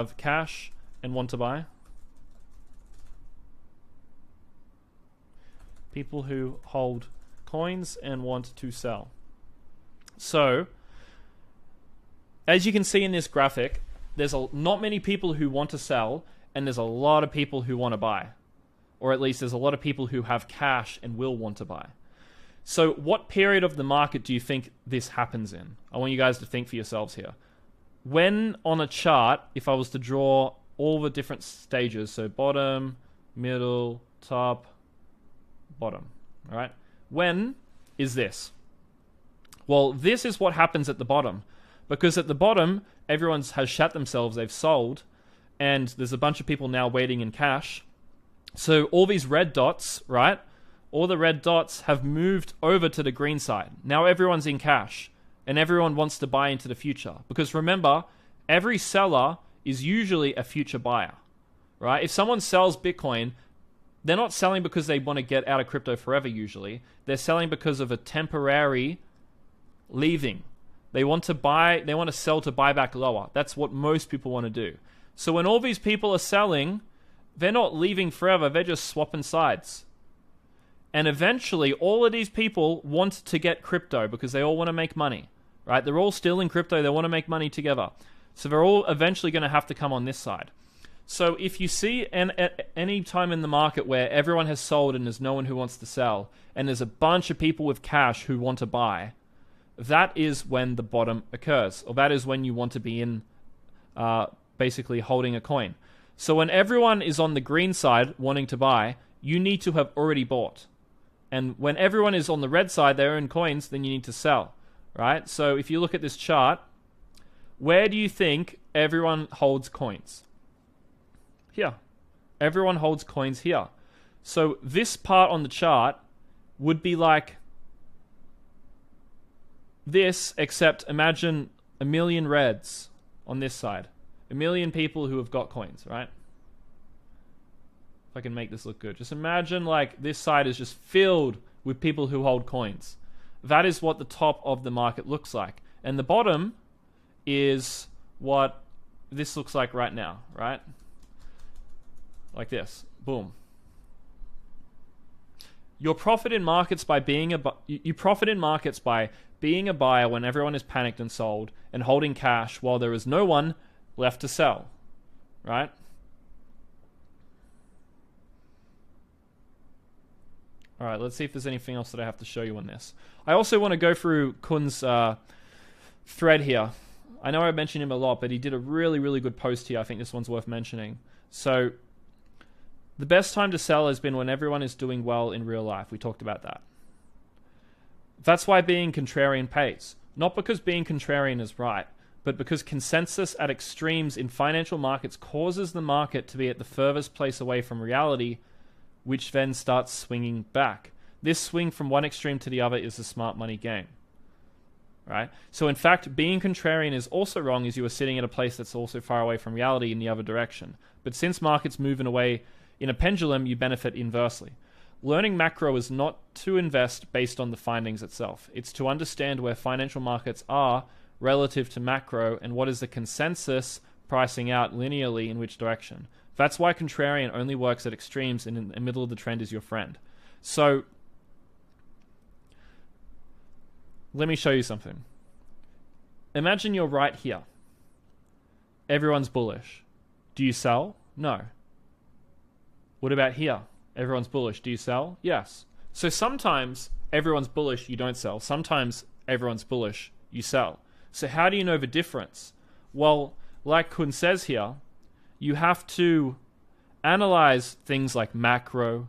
have cash and want to buy? People who hold coins and want to sell. So, as you can see in this graphic, there's not many people who want to sell, and there's a lot of people who want to buy. Or at least there's a lot of people who have cash and will want to buy. So what period of the market do you think this happens in? I want you guys to think for yourselves here. When on a chart, if I was to draw all the different stages, so bottom, middle, top, bottom, all right? When is this? Well, this is what happens at the bottom. Because at the bottom, everyone has shat themselves, they've sold, and there's a bunch of people now waiting in cash. So all these red dots, right? All the red dots have moved over to the green side. Now everyone's in cash, and everyone wants to buy into the future. Because remember, every seller is usually a future buyer, right? If someone sells Bitcoin, they're not selling because they want to get out of crypto forever usually. They're selling because of a temporary leaving. They want to buy, they want to sell to buy back lower. That's what most people want to do. So when all these people are selling, they're not leaving forever, they're just swapping sides. And eventually, all of these people want to get crypto because they all want to make money, right? They're all still in crypto, they want to make money together. So they're all eventually going to have to come on this side. So if you see any time in the market where everyone has sold and there's no one who wants to sell, and there's a bunch of people with cash who want to buy, that is when the bottom occurs, or that is when you want to be in basically holding a coin. So when everyone is on the green side wanting to buy, you need to have already bought. And when everyone is on the red side, they own coins, then you need to sell, right? So if you look at this chart, where do you think everyone holds coins? Here. Everyone holds coins here. So this part on the chart would be like this, except imagine a million reds on this side. A million people who have got coins, right? If I can make this look good. Just imagine like this side is just filled with people who hold coins. That is what the top of the market looks like. And the bottom is what this looks like right now, right? Like this. Boom. You profit in markets by being a buyer when everyone is panicked and sold, and holding cash while there is no one left to sell, right? All right, let's see if there's anything else that I have to show you on this. I also want to go through Kun's thread here. I know I mentioned him a lot, but he did a really, really good post here. I think this one's worth mentioning. So the best time to sell has been when everyone is doing well in real life. We talked about that. That's why being contrarian pays. Not because being contrarian is right, but because consensus at extremes in financial markets causes the market to be at the furthest place away from reality, which then starts swinging back. This swing from one extreme to the other is the smart money game, right? So in fact, being contrarian is also wrong, as you are sitting at a place that's also far away from reality in the other direction. But since markets move in a way in a pendulum, you benefit inversely. Learning macro is not to invest based on the findings itself. It's to understand where financial markets are relative to macro and what is the consensus pricing out linearly in which direction. That's why contrarian only works at extremes, and in the middle of the trend is your friend. So let me show you something. Imagine you're right here. Everyone's bullish. Do you sell? No. What about here? Everyone's bullish. Do you sell? Yes. So sometimes everyone's bullish, you don't sell. Sometimes everyone's bullish, you sell. So how do you know the difference? Well, like Kun says here, you have to analyze things like macro,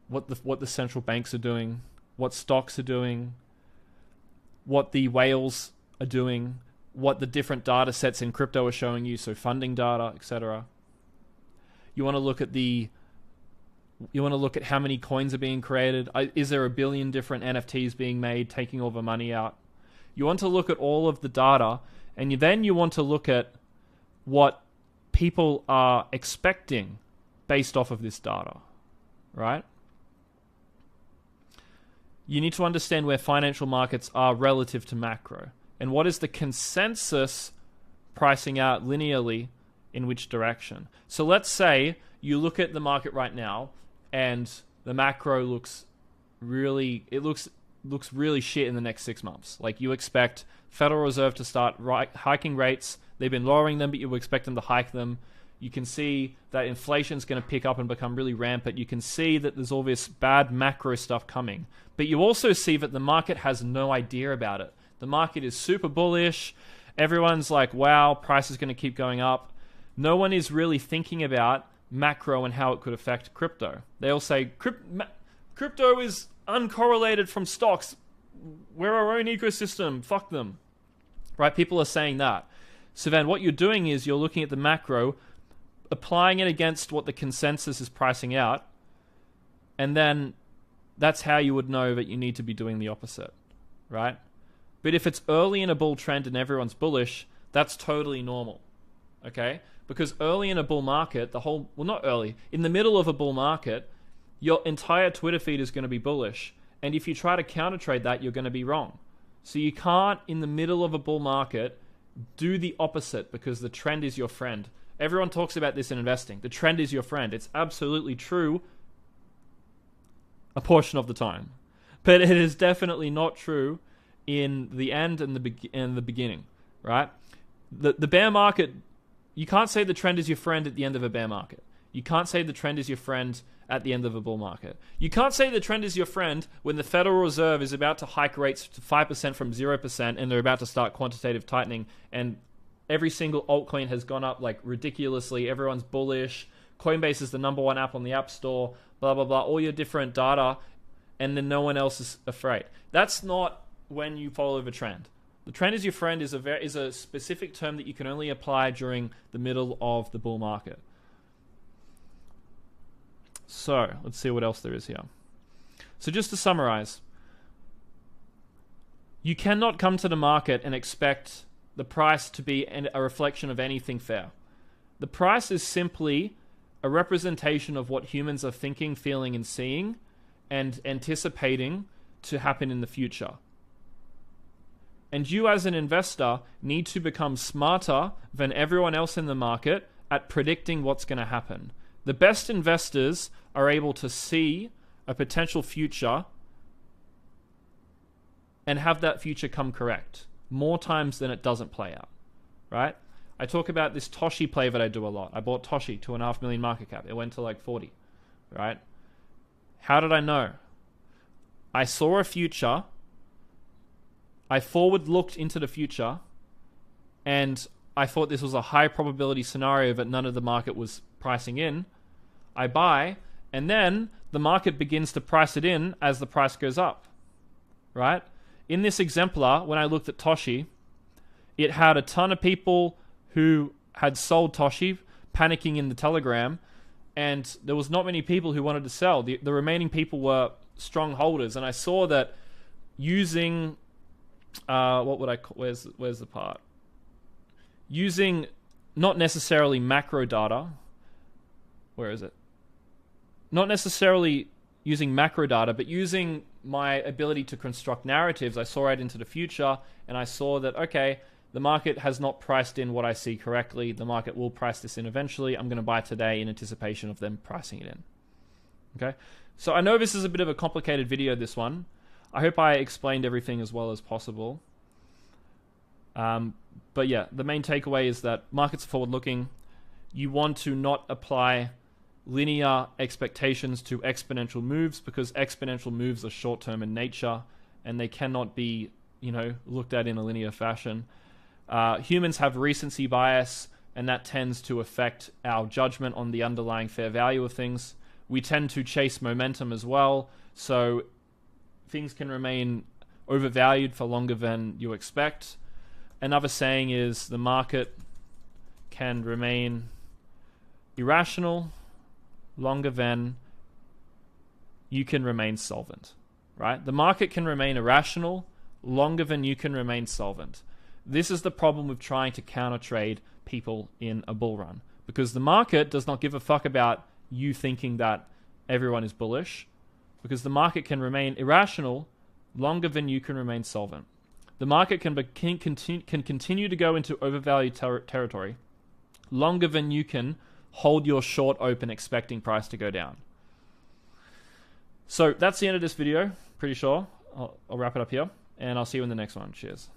what the central banks are doing, what stocks are doing, what the whales are doing, what the different data sets in crypto are showing you, so funding data, etc. You want to look at how many coins are being created. Is there a billion different NFTs being made, taking all the money out? You want to look at all of the data, and then you want to look at what people are expecting based off of this data, right? You need to understand where financial markets are relative to macro, and what is the consensus pricing out linearly in which direction. So let's say you look at the market right now and the macro looks really shit in the next 6 months. Like, you expect Federal Reserve to start hiking rates. They've been lowering them, but you expect them to hike them. You can see that inflation's going to pick up and become really rampant. You can see that there's all this bad macro stuff coming. But you also see that the market has no idea about it. The market is super bullish. Everyone's like, wow, price is going to keep going up. No one is really thinking about macro and how it could affect crypto. They all say, crypto is uncorrelated from stocks. We're our own ecosystem. Fuck them. Right? People are saying that. So then what you're doing is you're looking at the macro, applying it against what the consensus is pricing out, and then that's how you would know that you need to be doing the opposite, right? But if it's early in a bull trend and everyone's bullish, that's totally normal, okay? Because early in a bull market, not early, in the middle of a bull market, your entire Twitter feed is going to be bullish. And if you try to counter trade that, you're going to be wrong. So you can't, in the middle of a bull market, do the opposite, because the trend is your friend. Everyone talks about this in investing. The trend is your friend. It's absolutely true a portion of the time. But it is definitely not true in the end and the beginning, right? The bear market, you can't say the trend is your friend at the end of a bear market. You can't say the trend is your friend at the end of a bull market. You can't say the trend is your friend when the Federal Reserve is about to hike rates to 5% from 0% and they're about to start quantitative tightening, and every single altcoin has gone up like ridiculously. Everyone's bullish. Coinbase is the #1 app on the App Store, blah, blah, blah, all your different data, and then no one else is afraid. That's not when you follow the trend. The trend is your friend is a specific term that you can only apply during the middle of the bull market. So, let's see what else there is here. So just to summarize, you cannot come to the market and expect the price to be a reflection of anything fair. The price is simply a representation of what humans are thinking, feeling, and seeing, and anticipating to happen in the future. And you as an investor need to become smarter than everyone else in the market at predicting what's going to happen. The best investors are able to see a potential future and have that future come correct more times than it doesn't play out, right? I talk about this Toshi play that I do a lot. I bought Toshi, 2.5 million market cap. It went to like 40, right? How did I know? I saw a future. I forward looked into the future, and I thought this was a high probability scenario that none of the market was pricing in. I buy, and then the market begins to price it in as the price goes up, right? In this exemplar, when I looked at Toshi, it had a ton of people who had sold Toshi, panicking in the Telegram, and there was not many people who wanted to sell. The remaining people were strong holders, and I saw that using where's the part? Using not necessarily macro data. Where is it? Not necessarily using macro data, but using my ability to construct narratives. I saw right into the future, and I saw that, okay, the market has not priced in what I see correctly. The market will price this in eventually. I'm going to buy today in anticipation of them pricing it in. Okay? So I know this is a bit of a complicated video, this one. I hope I explained everything as well as possible. But yeah, the main takeaway is that markets are forward-looking. You want to not apply linear expectations to exponential moves, because exponential moves are short-term in nature and they cannot be, looked at in a linear fashion. Humans have recency bias, and that tends to affect our judgment on the underlying fair value of things. We tend to chase momentum as well, so things can remain overvalued for longer than you expect. Another saying is the market can remain irrational longer than you can remain solvent, right? The market can remain irrational longer than you can remain solvent. This is the problem with trying to counter trade people in a bull run, because the market does not give a fuck about you thinking that everyone is bullish, because the market can remain irrational longer than you can remain solvent. The market can continue to go into overvalued territory longer than you can hold your short open expecting price to go down. So that's the end of this video, pretty sure. I'll wrap it up here, and I'll see you in the next one. Cheers.